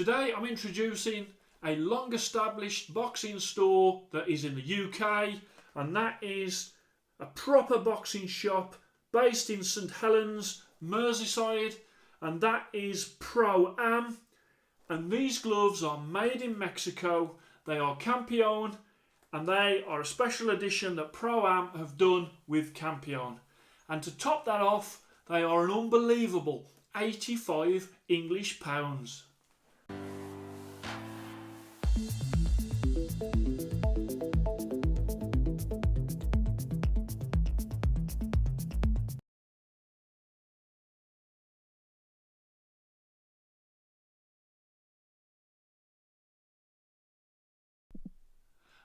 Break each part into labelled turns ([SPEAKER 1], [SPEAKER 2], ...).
[SPEAKER 1] Today I'm introducing a long established boxing store that is in the UK, and that is a proper boxing shop based in St Helens, Merseyside, and that is Pro-Am. And these gloves are made in Mexico. They are Campeon, and they are a special edition that Pro-Am have done with Campeon. And to top that off, they are an unbelievable 85 English pounds.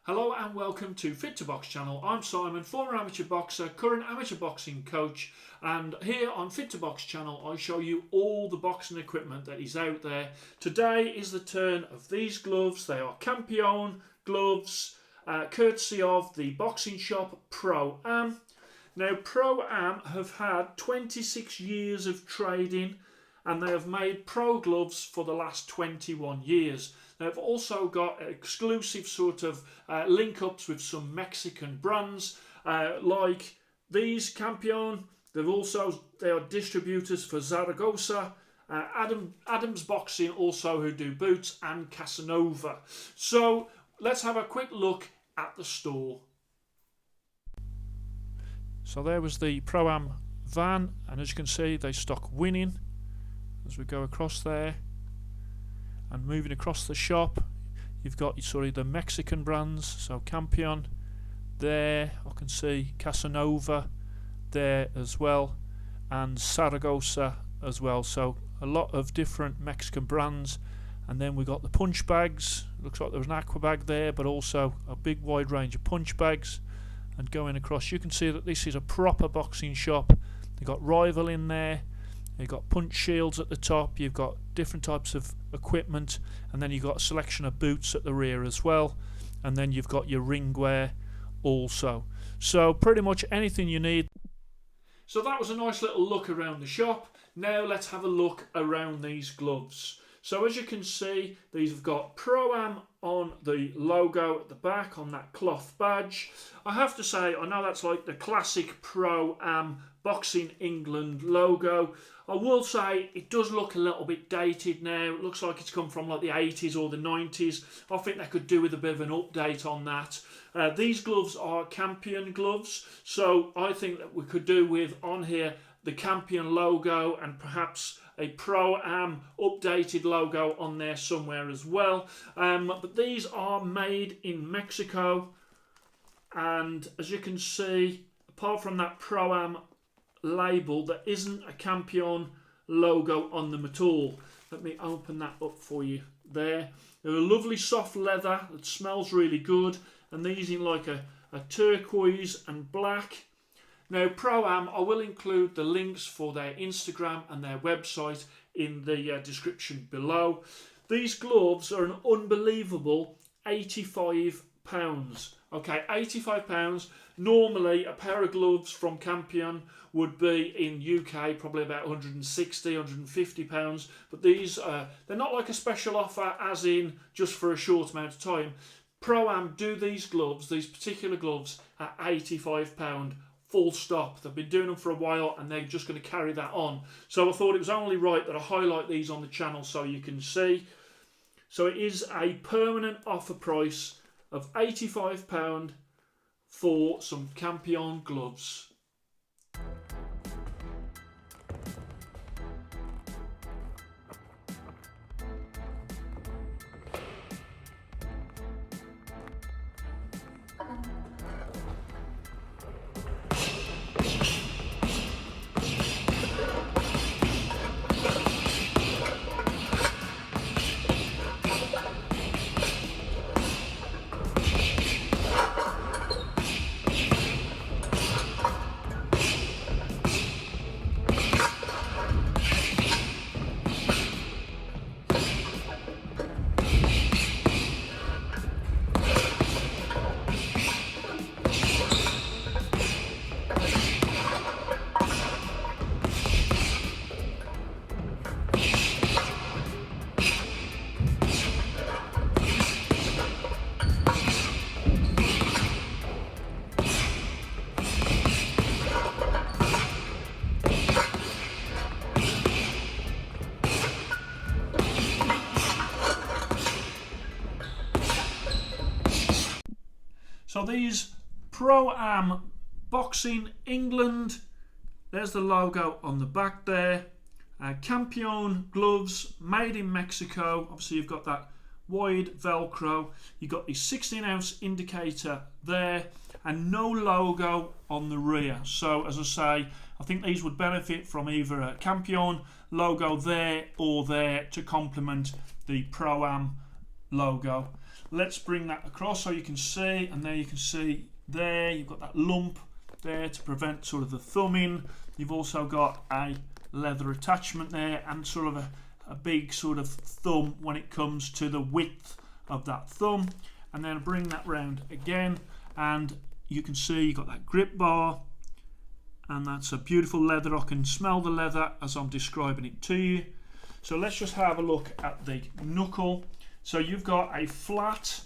[SPEAKER 1] Hello and welcome to Fit to Box channel. I'm Simon, former amateur boxer, current amateur boxing coach, and here on Fit to Box channel I show you all the boxing equipment that is out there. Today is the turn of these gloves. They are Campeon gloves, courtesy of the boxing shop Pro-Am. Now Pro-Am have had 26 years of trading, and they have made pro gloves for the last 21 years. They've also got exclusive sort of link-ups with some Mexican brands like these Campeon. They are distributors for Zaragoza, Adams Boxing also, who do boots, and Casanova. So let's have a quick look at the store. So there was the Pro-Am van, and as you can see they stock winning. As we go across there and moving across the shop, you've got the Mexican brands, so Campeon there, I can see Casanova there as well, and Zaragoza as well, so a lot of different Mexican brands. And then we got the punch bags. Looks like there was an aqua bag there, but also a big wide range of punch bags. And going across, you can see that this is a proper boxing shop. They've got Rival in there. You've got punch shields at the top, you've got different types of equipment, and then you've got a selection of boots at the rear as well, and then you've got your ring wear also. So pretty much anything you need. So that was a nice little look around the shop. Now let's have a look around these gloves. So as you can see, these have got Pro-Am on the logo at the back on that cloth badge. I have to say, I know that's like the classic Pro-Am Boxing England logo. I will say it does look a little bit dated now. It looks like it's come from like the 80s or the 90s. I think they could do with a bit of an update on that. These gloves are Campeon gloves, so I think that we could do with on here the Campeon logo and perhaps a Pro-Am updated logo on there somewhere as well. But these are made in Mexico, and as you can see, apart from that Pro-Am label, there isn't a Campeon logo on them at all. Let me open that up for you there. They're a lovely soft leather that smells really good, and these in like a turquoise and black. Now Pro-Am, I will include the links for their Instagram and their website in the description below. These gloves are an unbelievable £85. Okay, £85. Normally a pair of gloves from Campeon would be in UK probably about £160, £150, but these they're not like a special offer as in just for a short amount of time. Pro-Am do these gloves, these particular gloves, at £85. Full stop. They've been doing them for a while and they're just going to carry that on. So I thought it was only right that I highlight these on the channel so you can see. So it is a permanent offer price of £85 for some Campeon gloves. So these Pro-Am Boxing England, there's the logo on the back there. Campeon gloves, made in Mexico. Obviously you've got that wide Velcro. You've got the 16-ounce indicator there, and no logo on the rear. So as I say, I think these would benefit from either a Campeon logo there or there to complement the Pro-Am logo. Let's bring that across so you can see, and there you can see there you've got that lump there to prevent sort of the thumbing. You've also got a leather attachment there and sort of a big sort of thumb when it comes to the width of that thumb. And then bring that round again, and you can see you've got that grip bar, and that's a beautiful leather. I can smell the leather as I'm describing it to you. So let's just have a look at the knuckle. So you've got a flat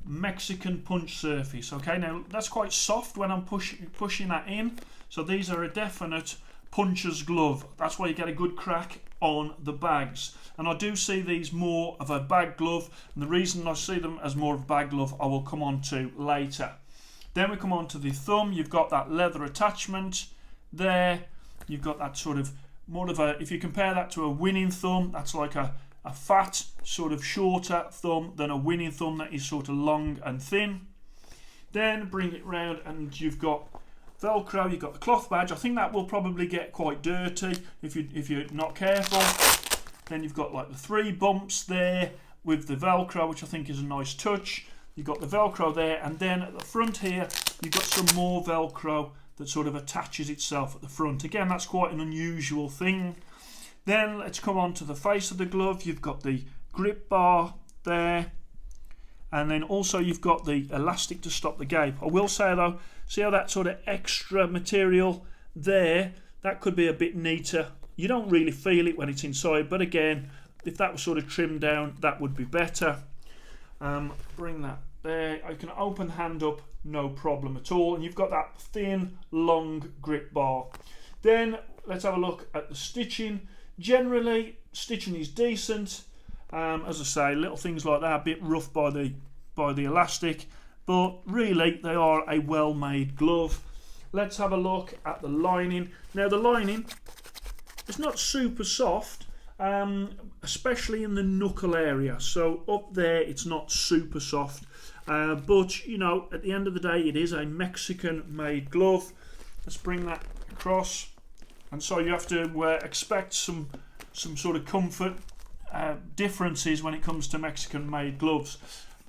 [SPEAKER 1] Mexican punch surface. Okay, now that's quite soft when I'm pushing that in. So these are a definite puncher's glove. That's why you get a good crack on the bags. And I do see these more of a bag glove, and the reason I see them as more of a bag glove I will come on to later. Then we come on to the thumb. You've got that leather attachment there. You've got that sort of more of a, if you compare that to a winning thumb, that's like a fat sort of shorter thumb than a winning thumb that is sort of long and thin. Then bring it round and you've got Velcro, you've got the cloth badge. I think that will probably get quite dirty if you're not careful. Then you've got like the 3 bumps there with the Velcro, which I think is a nice touch. You've got the Velcro there, and then at the front here you've got some more Velcro that sort of attaches itself at the front. Again, that's quite an unusual thing. Then let's come on to the face of the glove. You've got the grip bar there, and then also you've got the elastic to stop the gape. I will say though, see how that sort of extra material there, that could be a bit neater. You don't really feel it when it's inside, but again, if that was sort of trimmed down, that would be better. Bring that there. I can open the hand up, no problem at all. And you've got that thin, long grip bar. Then let's have a look at the stitching. Generally, stitching is decent. As I say, little things like that, a bit rough by the elastic, but really they are a well-made glove. Let's have a look at the lining. Now the lining, it's not super soft, especially in the knuckle area. So up there it's not super soft, but you know, at the end of the day it is a Mexican made glove. Let's bring that across, and so you have to expect some sort of comfort differences when it comes to Mexican made gloves.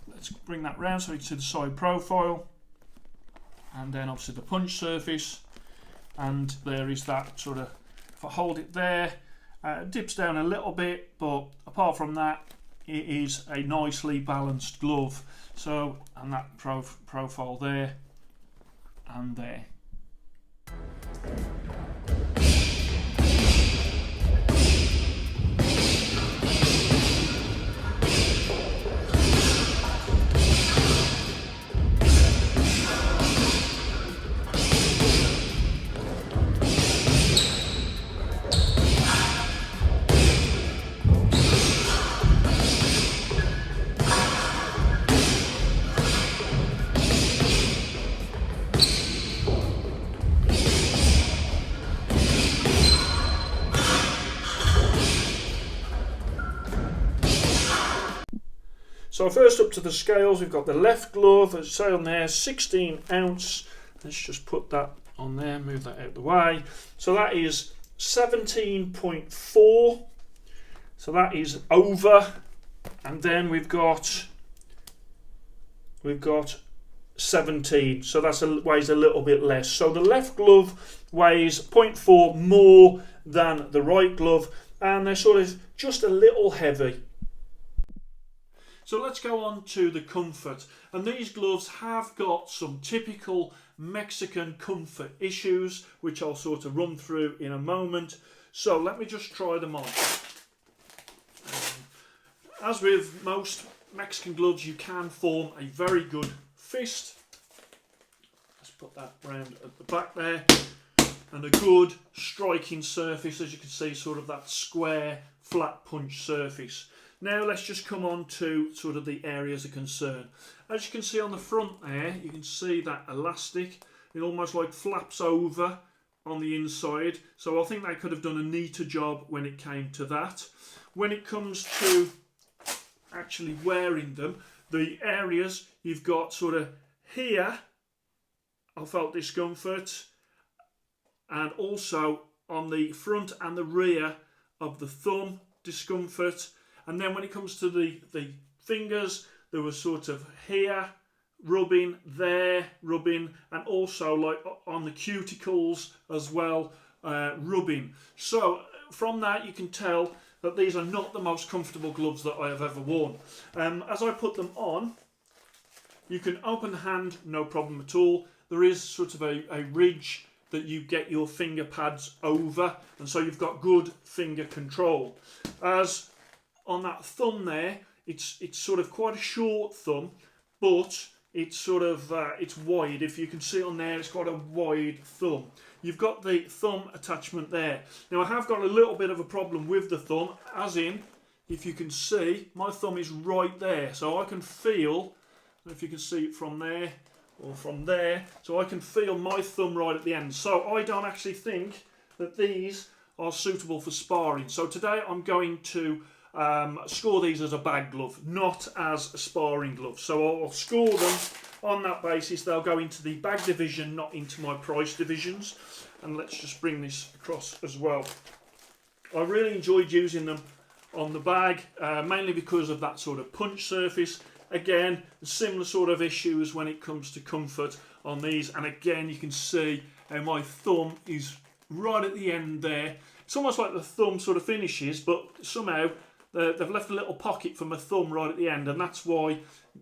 [SPEAKER 1] Let's bring that round so you can see the side profile, and then obviously the punch surface, and there is that sort of, if I hold it there, it dips down a little bit, but apart from that it is a nicely balanced glove. So, and that profile there and there. So first up to the scales, we've got the left glove, as I say on there, 16 ounce. Let's just put that on there, move that out of the way. So that is 17.4. So that is over. And then we've got 17. So that weighs a little bit less. So the left glove weighs 0.4 more than the right glove, and they're sort of just a little heavy. So let's go on to the comfort, and these gloves have got some typical Mexican comfort issues which I'll sort of run through in a moment. So let me just try them on. As with most Mexican gloves, you can form a very good fist. Let's put that round at the back there, and a good striking surface, as you can see, sort of that square flat punch surface. Now let's just come on to sort of the areas of concern. As you can see on the front there, you can see that elastic. It almost like flaps over on the inside. So I think they could have done a neater job when it came to that. When it comes to actually wearing them, the areas you've got sort of here, I felt discomfort, and also on the front and the rear of the thumb, discomfort. And then when it comes to the fingers, there was sort of here rubbing, there rubbing, and also like on the cuticles as well, rubbing. So from that you can tell that these are not the most comfortable gloves that I have ever worn. As I put them on, you can open the hand, no problem at all. There is sort of a ridge that you get your finger pads over, and so you've got good finger control. As on that thumb there, it's sort of quite a short thumb, but it's sort of it's wide. If you can see on there, it's got a wide thumb. You've got the thumb attachment there. Now I have got a little bit of a problem with the thumb, as in, if you can see, my thumb is right there, so I can feel, if you can see it from there or from there, so I can feel my thumb right at the end. So I don't actually think that these are suitable for sparring. So today I'm going to score these as a bag glove, not as a sparring glove. So I'll score them on that basis. They'll go into the bag division, not into my price divisions. And let's just bring this across as well. I really enjoyed using them on the bag, mainly because of that sort of punch surface. Again, similar sort of issues when it comes to comfort on these. And again, you can see how my thumb is right at the end there. It's almost like the thumb sort of finishes, but somehow they've left a little pocket for my thumb right at the end, and that's why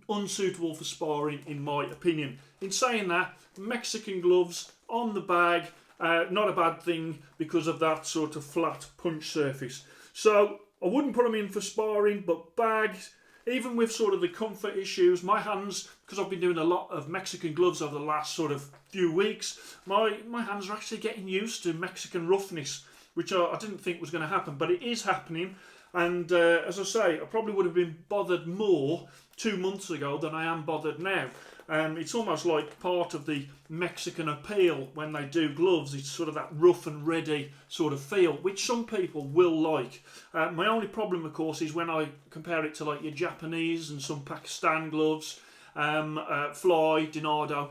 [SPEAKER 1] unsuitable for sparring in my opinion. In saying that, Mexican gloves on the bag, not a bad thing because of that sort of flat punch surface. So I wouldn't put them in for sparring, but bags, even with sort of the comfort issues, my hands, because I've been doing a lot of Mexican gloves over the last sort of few weeks, my hands are actually getting used to Mexican roughness, which I didn't think was going to happen, but it is happening. And as I say, I probably would have been bothered more 2 months ago than I am bothered now. It's almost like part of the Mexican appeal when they do gloves. It's sort of that rough and ready sort of feel, which some people will like. My only problem, of course, is when I compare it to like your Japanese and some Pakistan gloves, Fly, Dinardo.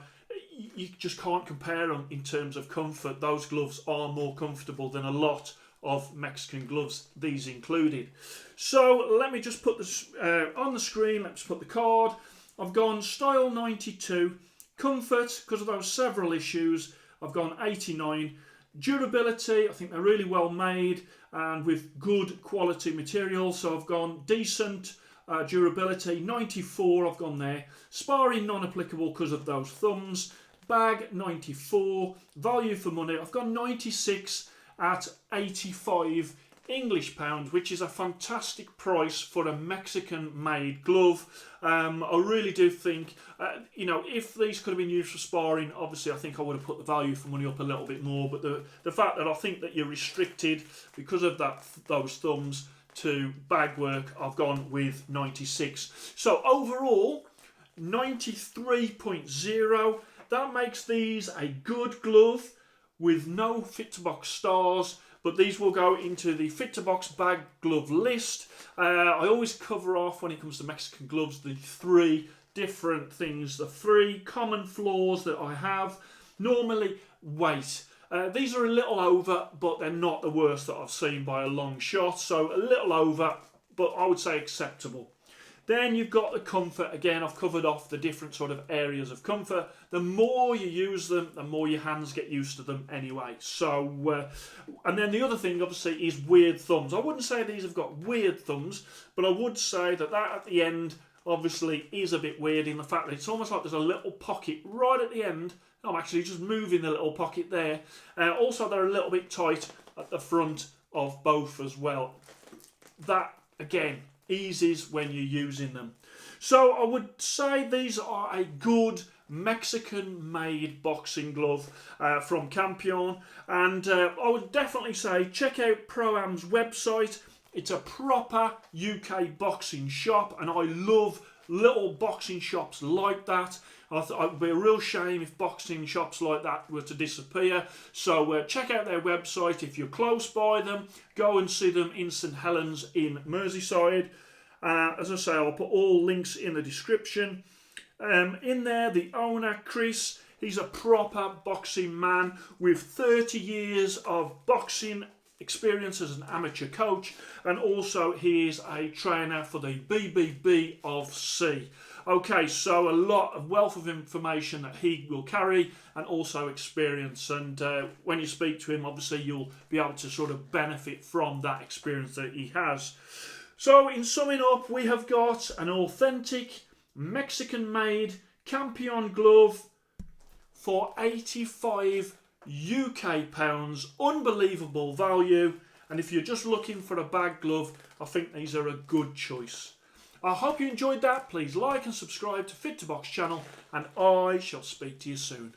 [SPEAKER 1] You just can't compare them in terms of comfort. Those gloves are more comfortable than a lot of Mexican gloves, these included. So let me just put this on the screen. Let's put the card. I've gone style 92, comfort, because of those several issues, I've gone 89. Durability, I think they're really well made and with good quality material, so I've gone decent durability. 94, I've gone there. Sparring, non-applicable because of those thumbs. Bag, 94. Value for money, I've gone 96 at 85 English pounds, which is a fantastic price for a Mexican made glove. I really do think, if these could have been used for sparring, obviously I think I would have put the value for money up a little bit more, but the fact that I think that you're restricted because of those thumbs to bag work, I've gone with 96. So overall, 93.0. That makes these a good glove with no fit to box stars, but these will go into the fit to box bag glove list. I always cover off when it comes to Mexican gloves the three different things, the three common flaws that I have. Normally, weight. These are a little over, but they're not the worst that I've seen by a long shot. So a little over, but I would say acceptable. Then you've got the comfort. Again, I've covered off the different sort of areas of comfort. The more you use them, the more your hands get used to them anyway. So, and then the other thing, obviously, is weird thumbs. I wouldn't say these have got weird thumbs, but I would say that at the end, obviously, is a bit weird in the fact that it's almost like there's a little pocket right at the end. I'm actually just moving the little pocket there. Also, they're a little bit tight at the front of both as well. That, again, eases when you're using them. So I would say these are a good Mexican made boxing glove from Campeon, and I would definitely say check out Pro-Am's website. It's a proper UK boxing shop, and I love little boxing shops like that. I thought it would be a real shame if boxing shops like that were to disappear. So check out their website. If you're close by them, go and see them in St Helens in Merseyside. As I say, I'll put all links in the description. In there, the owner, Chris, he's a proper boxing man with 30 years of boxing experience as an amateur coach, and also he is a trainer for the BBB of C. Okay, so a lot of wealth of information that he will carry, and also experience, and when you speak to him, obviously you'll be able to sort of benefit from that experience that he has. So in summing up, we have got an authentic Mexican made Campeon glove for 85 UK pounds, unbelievable value, and if you're just looking for a bag glove, I think these are a good choice. I hope you enjoyed that. Please like and subscribe to Fit to Box channel, and I shall speak to you soon.